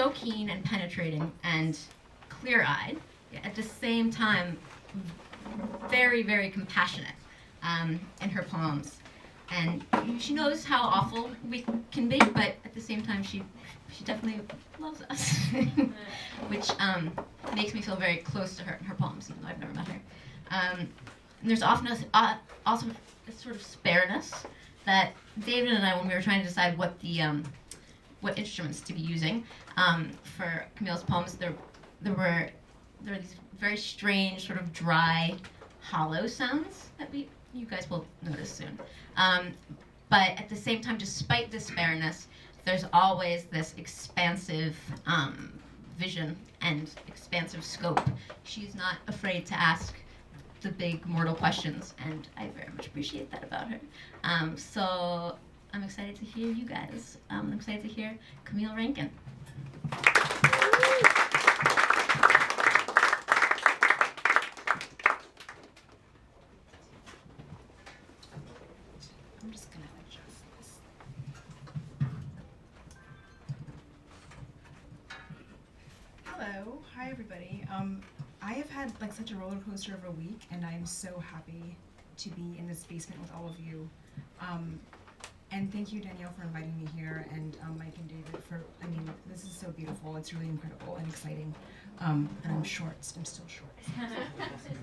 so keen and penetrating and clear-eyed, at the same time very, very compassionate in her poems. And she knows how awful we can be, but at the same time she definitely loves us, which makes me feel very close to her in her poems, even though I've never met her. And there's often also this sort of spareness that David and I, when we were trying to decide what the what instruments to be using for Camille's poems, there were these very strange, sort of dry, hollow sounds that you guys will notice soon. But at the same time, despite this spareness, there's always this expansive vision and expansive scope. She's not afraid to ask the big mortal questions, and I very much appreciate that about her. So I'm excited to hear you guys. I'm excited to hear Camille Rankine. I'm just gonna adjust this. Hello, hi everybody. I have had like such a roller coaster of a week, and I'm so happy to be in this basement with all of you. And thank you, Danielle, for inviting me here, and Mike and David for, I mean, this is so beautiful. It's really incredible and exciting. And I'm short, I'm still short. Let's see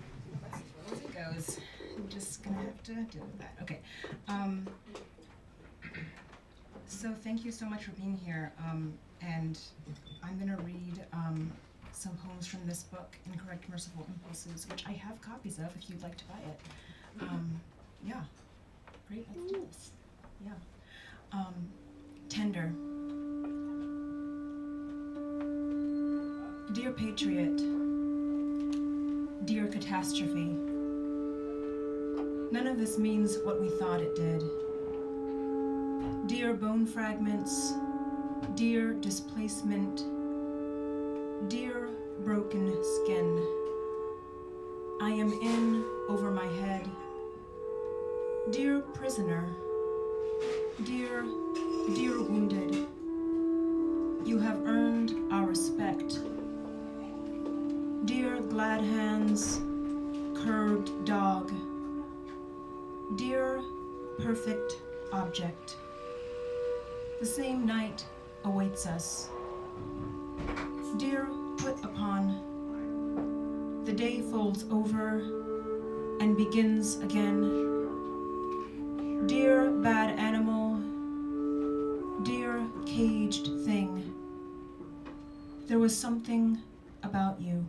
where it goes. I'm just gonna have to deal with that. Okay. So thank you so much for being here. And I'm gonna read some poems from this book, Incorrect Merciful Impulses, which I have copies of if you'd like to buy it. Yeah, great, let's do this. Yeah. Tender. Dear Patriot, dear catastrophe, none of this means what we thought it did. Dear bone fragments, dear displacement, dear broken skin, I am in over my head. Dear prisoner, dear wounded, you have earned our respect. Dear glad hands, curved dog, dear perfect object, the same night awaits us. Dear put upon, the day folds over and begins again. Dear bad animal, dear caged thing, there was something about you.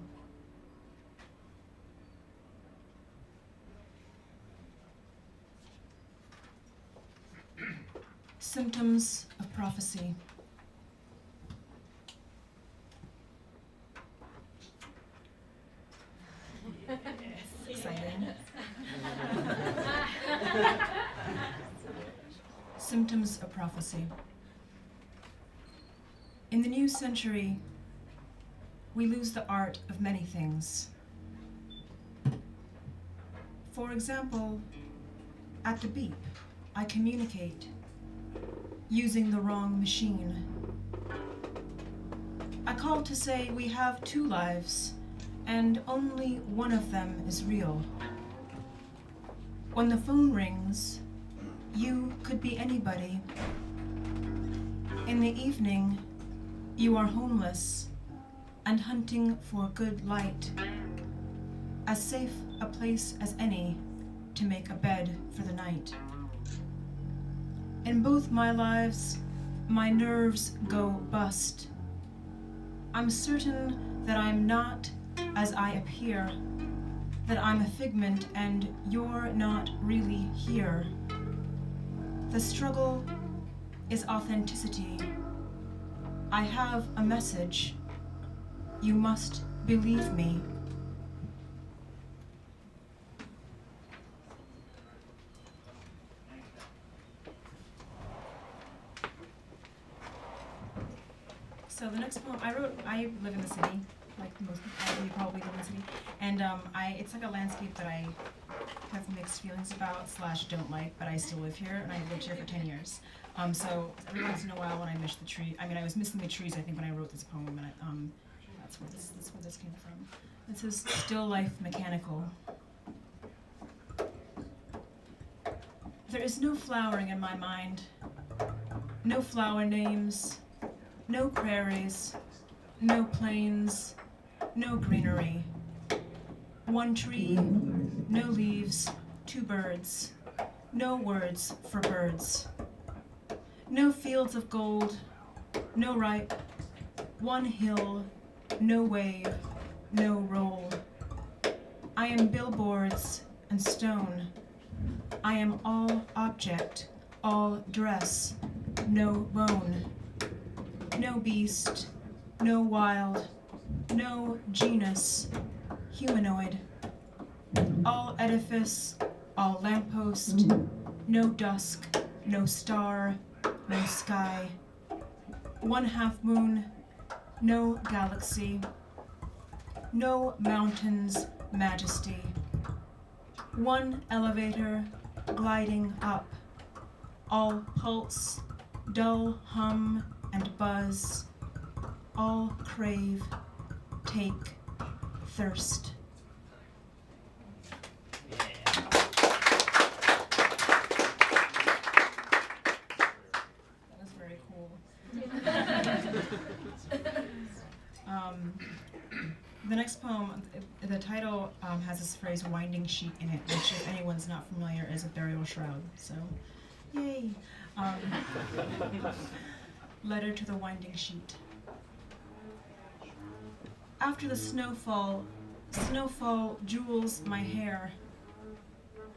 Symptoms of prophecy. Exciting. Symptoms of prophecy. In the new century, we lose the art of many things. For example, at the beep, I communicate using the wrong machine. I call to say we have two lives, and only one of them is real. When the phone rings, you could be anybody. In the evening, you are homeless and hunting for good light, as safe a place as any to make a bed for the night. In both my lives, my nerves go bust. I'm certain that I'm not as I appear, that I'm a figment and you're not really here. The struggle is authenticity. I have a message. You must believe me. So the next poem I wrote, I live in the city, like most people, you probably live in the city, and it's like a landscape that I have mixed feelings about / don't like, but I still live here, and I've lived here for 10 years. So every once in a while when I miss the tree, I was missing the trees, I think, when I wrote this poem, and that's where this came from. It says, still life mechanical. There is no flowering in my mind, no flower names, no prairies, no plains, no greenery. One tree, no leaves, two birds, no words for birds. No fields of gold, no ripe, one hill, no wave, no roll. I am billboards and stone. I am all object, all dress, no bone. No beast, no wild, no genus, humanoid. All edifice, all lamppost, no dusk, no star, no sky. One half moon, no galaxy. No mountain's majesty. One elevator gliding up. All pulse, dull hum and buzz. All crave, take, thirst. The next poem, the title has this phrase "winding sheet" in it, which, if anyone's not familiar, is a burial shroud. So, yay! Letter to the winding sheet. After the snowfall jewels my hair.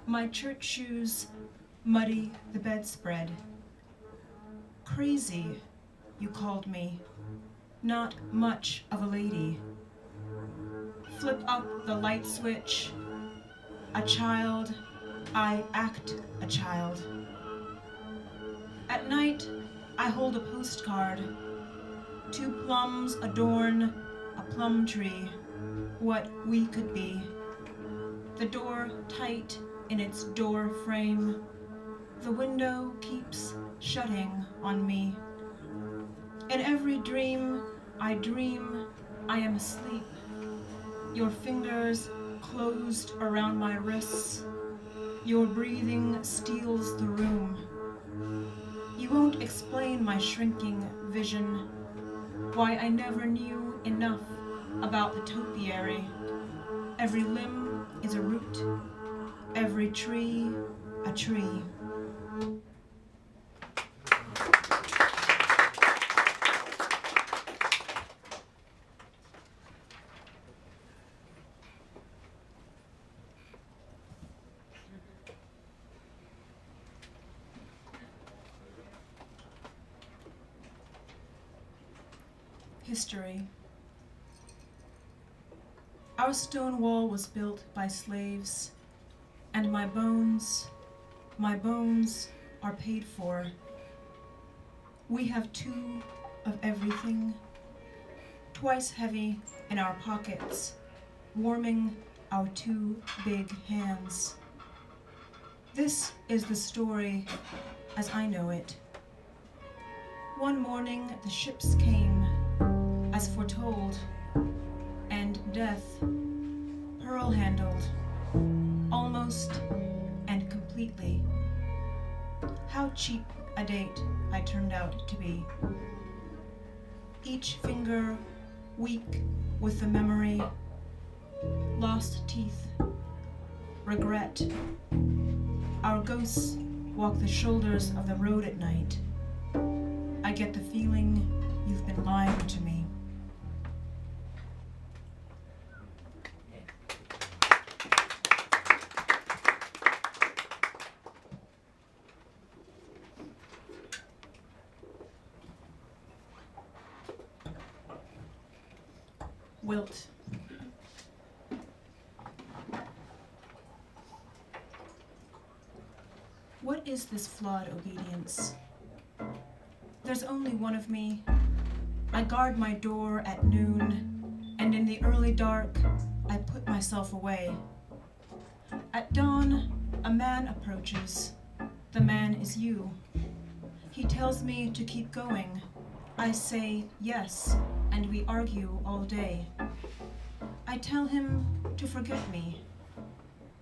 My church shoes muddy the bedspread. Crazy, you called me. Not much of a lady. Flip up the light switch. A child, I act a child. At night, I hold a postcard. 2 plums adorn a plum tree, what we could be. The door tight in its door frame. The window keeps shutting on me. In every dream I am asleep. Your fingers closed around my wrists. Your breathing steals the room. You won't explain my shrinking vision, why I never knew enough about the topiary. Every limb is a root, every tree a tree. History. Our stone wall was built by slaves, and my bones are paid for. We have 2 of everything, twice heavy in our pockets, warming our 2 big hands. This is the story as I know it. One morning the ships came, as foretold, and death, pearl-handled, almost and completely. How cheap a date I turned out to be. Each finger weak with the memory, lost teeth, regret. Our ghosts walk the shoulders of the road at night. I get the feeling you've been lying to me. Wilt. What is this flawed obedience? There's only one of me. I guard my door at noon, and in the early dark, I put myself away. At dawn, a man approaches. The man is you. He tells me to keep going. I say yes, and we argue all day. I tell him to forget me.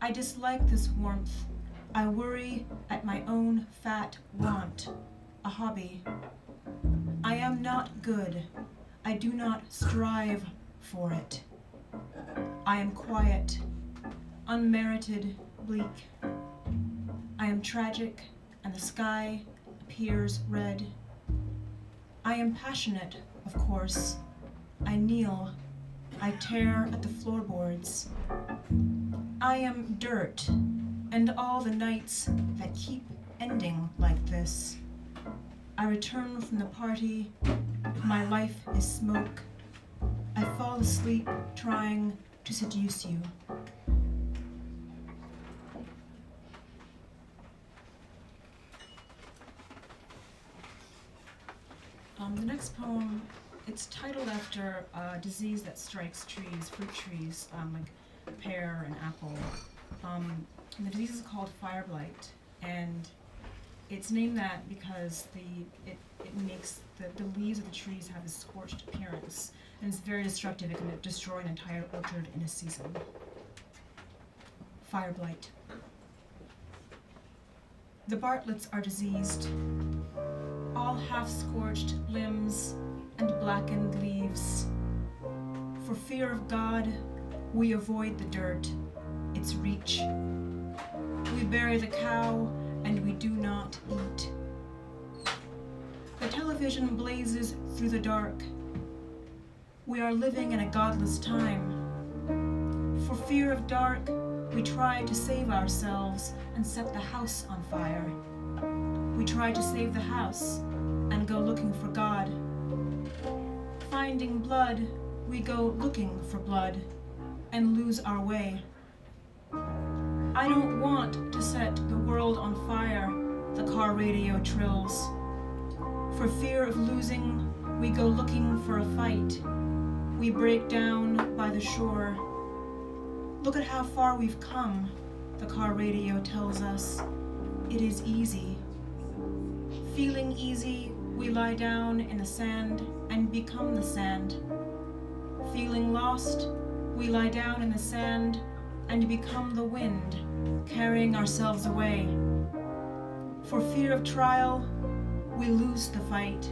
I dislike this warmth. I worry at my own fat want, a hobby. I am not good. I do not strive for it. I am quiet, unmerited, bleak. I am tragic, and the sky appears red. I am passionate, of course. I kneel. I tear at the floorboards. I am dirt, and all the nights that keep ending like this. I return from the party. My life is smoke. I fall asleep trying to seduce you. The next poem, it's titled after a disease that strikes trees, fruit trees, like pear and apple. And the disease is called fire blight, and it's named that because it makes the leaves of the trees have a scorched appearance, and it's very destructive. It can destroy an entire orchard in a season. Fire blight. The Bartletts are diseased, all half-scorched limbs and blackened leaves. For fear of God, we avoid the dirt, its reach. We bury the cow, and we do not eat. The television blazes through the dark. We are living in a godless time. For fear of dark, we try to save ourselves and set the house on fire. We try to save the house and go looking for God. Finding blood, we go looking for blood and lose our way. I don't want to set the world on fire, the car radio trills. For fear of losing, we go looking for a fight. We break down by the shore. Look at how far we've come, the car radio tells us. It is easy. Feeling easy, we lie down in the sand and become the sand. Feeling lost, we lie down in the sand and become the wind, carrying ourselves away. For fear of trial, we lose the fight.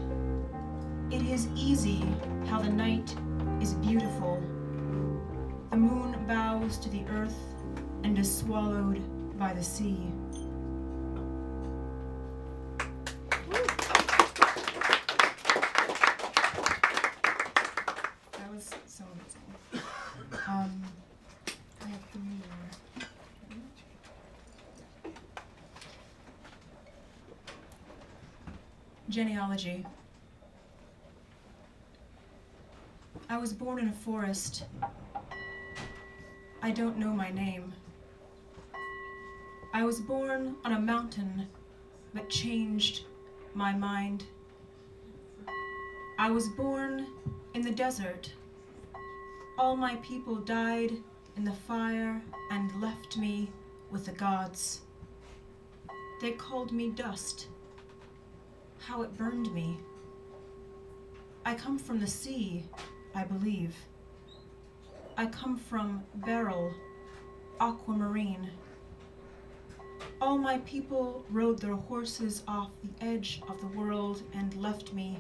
It is easy how the night is beautiful. The moon bows to the earth and is swallowed by the sea. That was so amazing. I have 3 more. Genealogy. I was born in a forest. I don't know my name. I was born on a mountain, but changed my mind. I was born in the desert. All my people died in the fire and left me with the gods. They called me dust. How it burned me. I come from the sea, I believe. I come from beryl, aquamarine. All my people rode their horses off the edge of the world and left me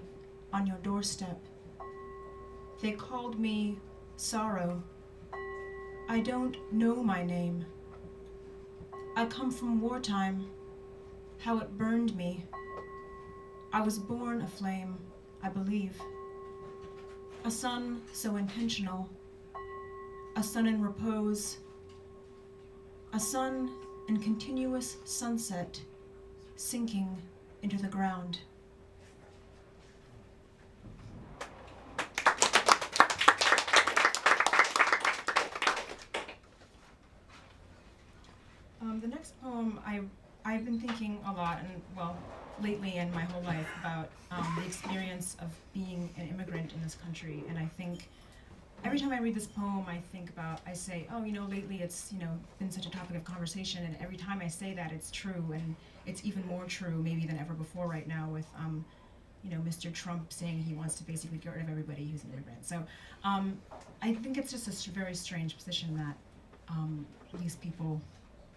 on your doorstep. They called me sorrow. I don't know my name. I come from wartime. How it burned me. I was born aflame, I believe. A sun so intentional. A sun in repose. A sun in continuous sunset, sinking into the ground. The next poem, I've been thinking a lot, and well, lately in my whole life, about the experience of being an immigrant in this country. And I think every time I read this poem, I say, oh, lately it's, been such a topic of conversation, and every time I say that, it's true. And it's even more true maybe than ever before right now with Mr. Trump saying he wants to basically get rid of everybody who's an immigrant. So I think it's just a very strange position that these people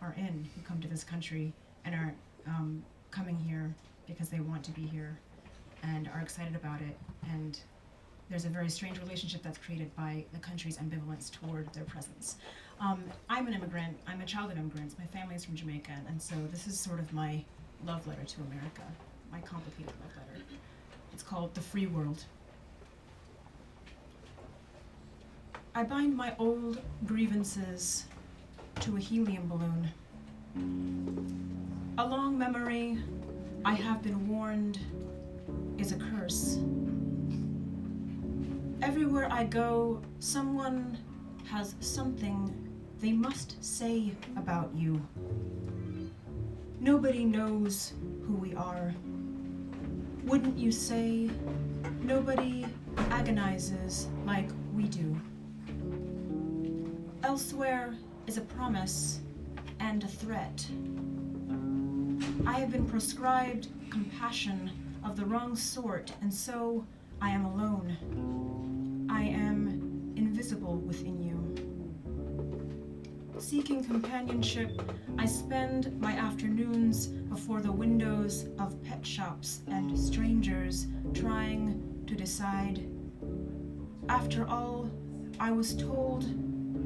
are in who come to this country and are coming here because they want to be here and are excited about it. And there's a very strange relationship that's created by the country's ambivalence toward their presence. I'm an immigrant. I'm a child of immigrants. My family's from Jamaica, and so this is sort of my love letter to America, my complicated love letter. It's called The Free World. I bind my old grievances to a helium balloon. A long memory, I have been warned, is a curse. Everywhere I go, someone has something they must say about you. Nobody knows who we are. Wouldn't you say nobody agonizes like we do? Elsewhere is a promise and a threat. I have been prescribed compassion of the wrong sort, and so I am alone. I am invisible within you. Seeking companionship, I spend my afternoons before the windows of pet shops and strangers, trying to decide. After all, I was told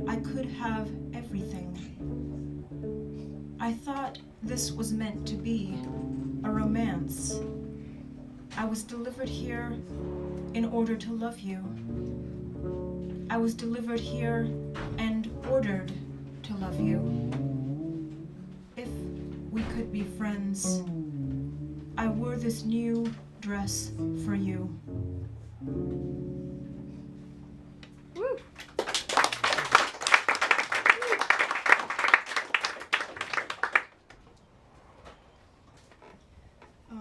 I could have everything. I thought this was meant to be a romance. I was delivered here in order to love you. I was delivered here and ordered to love you. If we could be friends, I wore this new dress for you. Woo!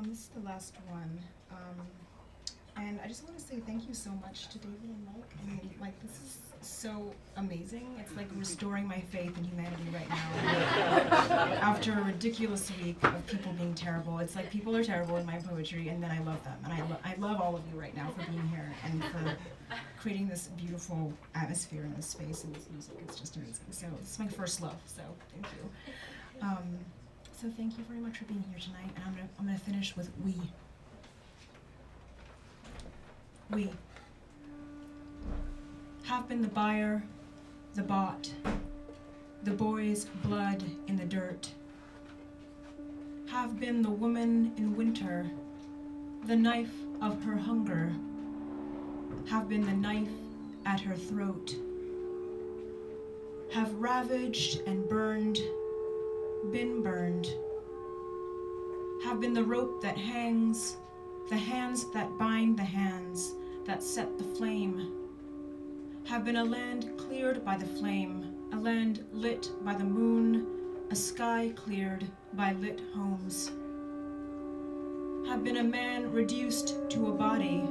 This is the last one. And I just want to say thank you so much to David and Mike. I mean, like, this is so amazing. It's like restoring my faith in humanity right now. After a ridiculous week of people being terrible, it's like people are terrible in my poetry, and then I love them. And I love all of you right now for being here and for creating this beautiful atmosphere in this space and this music. It's just amazing. So it's my first love, so thank you. So thank you very much for being here tonight, and I'm gonna finish with we. We have been the buyer, the bought, the boy's blood in the dirt. Have been the woman in winter, the knife of her hunger. Have been the knife at her throat. Have ravaged and burned, been burned. Have been the rope that hangs, the hands that bind the hands that set the flame. Have been a land cleared by the flame, a land lit by the moon, a sky cleared by lit homes. Have been a man reduced to a body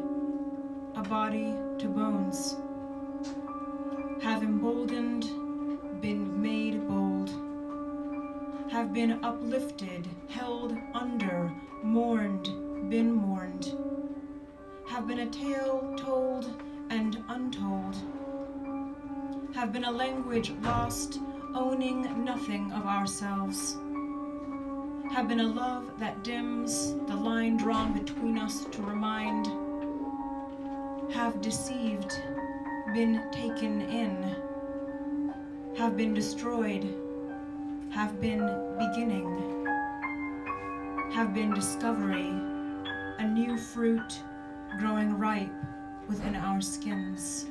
to bones. Have emboldened, been made bold. Have been uplifted, held under, mourned, been mourned. Have been a tale told and untold. Have been a language lost, owning nothing of ourselves. Have been a love that dims, the line drawn between us to remind. Have deceived, been taken in. Have been destroyed, have been beginning. Have been discovery, a new fruit growing ripe within our skins.